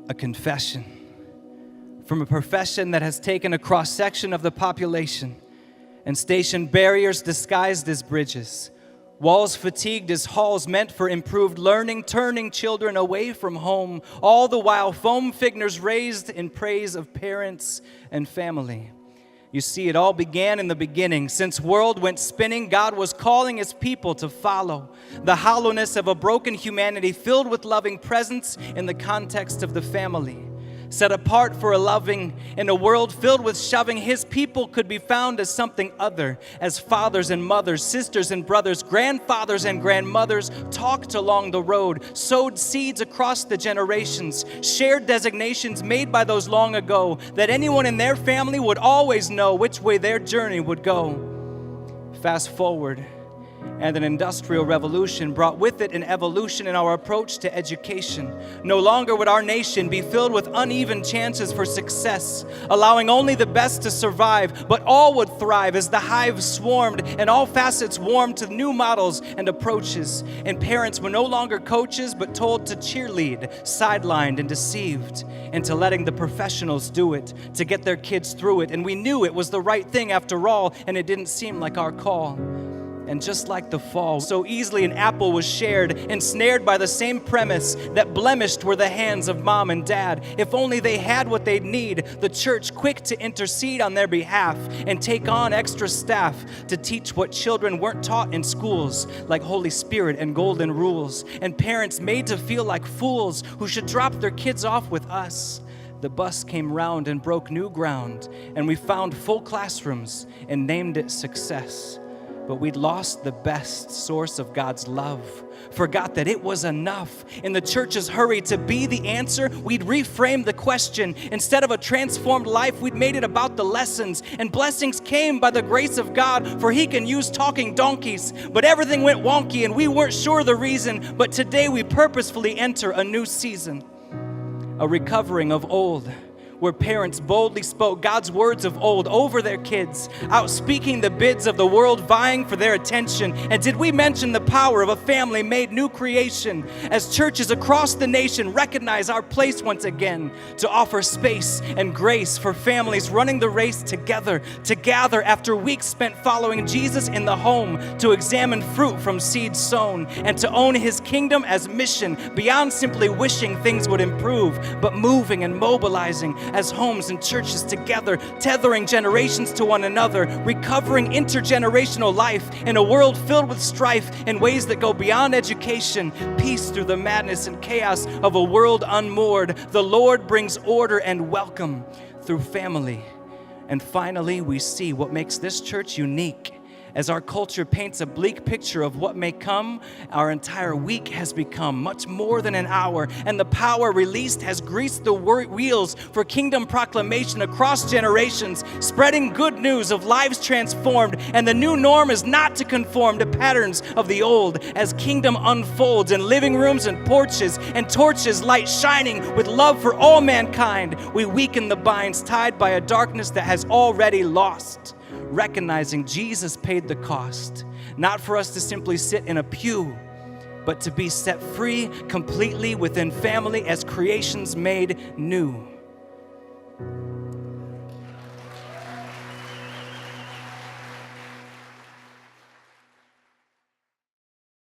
a confession from a profession that has taken a cross-section of the population and stationed barriers disguised as bridges, walls fatigued as halls meant for improved learning, turning children away from home, all the while foam figures raised in praise of parents and family. You see, it all began in the beginning. Since world went spinning, God was calling His people to follow the hollowness of a broken humanity filled with loving presence in the context of the family. Set apart for a loving in a world filled with shoving, His people could be found as something other, as fathers and mothers, sisters and brothers, grandfathers and grandmothers talked along the road, sowed seeds across the generations, shared designations made by those long ago, that anyone in their family would always know which way their journey would go. Fast forward, and an industrial revolution brought with it an evolution in our approach to education. No longer would our nation be filled with uneven chances for success, allowing only the best to survive, but all would thrive as the hive swarmed and all facets warmed to new models and approaches. And parents were no longer coaches, but told to cheerlead, sidelined and deceived into letting the professionals do it, to get their kids through it. And we knew it was the right thing after all, and it didn't seem like our call. And just like the fall, so easily an apple was shared, ensnared by the same premise that blemished were the hands of mom and dad. If only they had what they'd need, the church quick to intercede on their behalf and take on extra staff to teach what children weren't taught in schools, like Holy Spirit and golden rules, and parents made to feel like fools who should drop their kids off with us. The bus came round and broke new ground, and we found full classrooms and named it success. But we'd lost the best source of God's love, forgot that it was enough. In the church's hurry to be the answer, we'd reframed the question. Instead of a transformed life, we'd made it about the lessons. And blessings came by the grace of God, for He can use talking donkeys. But everything went wonky and we weren't sure the reason. But today we purposefully enter a new season, a recovering of old, where parents boldly spoke God's words of old over their kids, outspeaking the bids of the world vying for their attention. And did we mention the power of a family made new creation, as churches across the nation recognize our place once again to offer space and grace for families running the race together, to gather after weeks spent following Jesus in the home, to examine fruit from seeds sown, and to own His kingdom as mission beyond simply wishing things would improve, but moving and mobilizing as homes and churches together, tethering generations to one another, recovering intergenerational life in a world filled with strife in ways that go beyond education, peace through the madness and chaos of a world unmoored. The Lord brings order and welcome through family. And finally, we see what makes this church unique. As our culture paints a bleak picture of what may come, our entire week has become much more than an hour, and the power released has greased the wheels for kingdom proclamation across generations, spreading good news of lives transformed. And the new norm is not to conform to patterns of the old, as kingdom unfolds in living rooms and porches and torches, light shining with love for all mankind. We weaken the binds tied by a darkness that has already lost, recognizing Jesus paid the cost, not for us to simply sit in a pew, but to be set free completely within family as creations made new.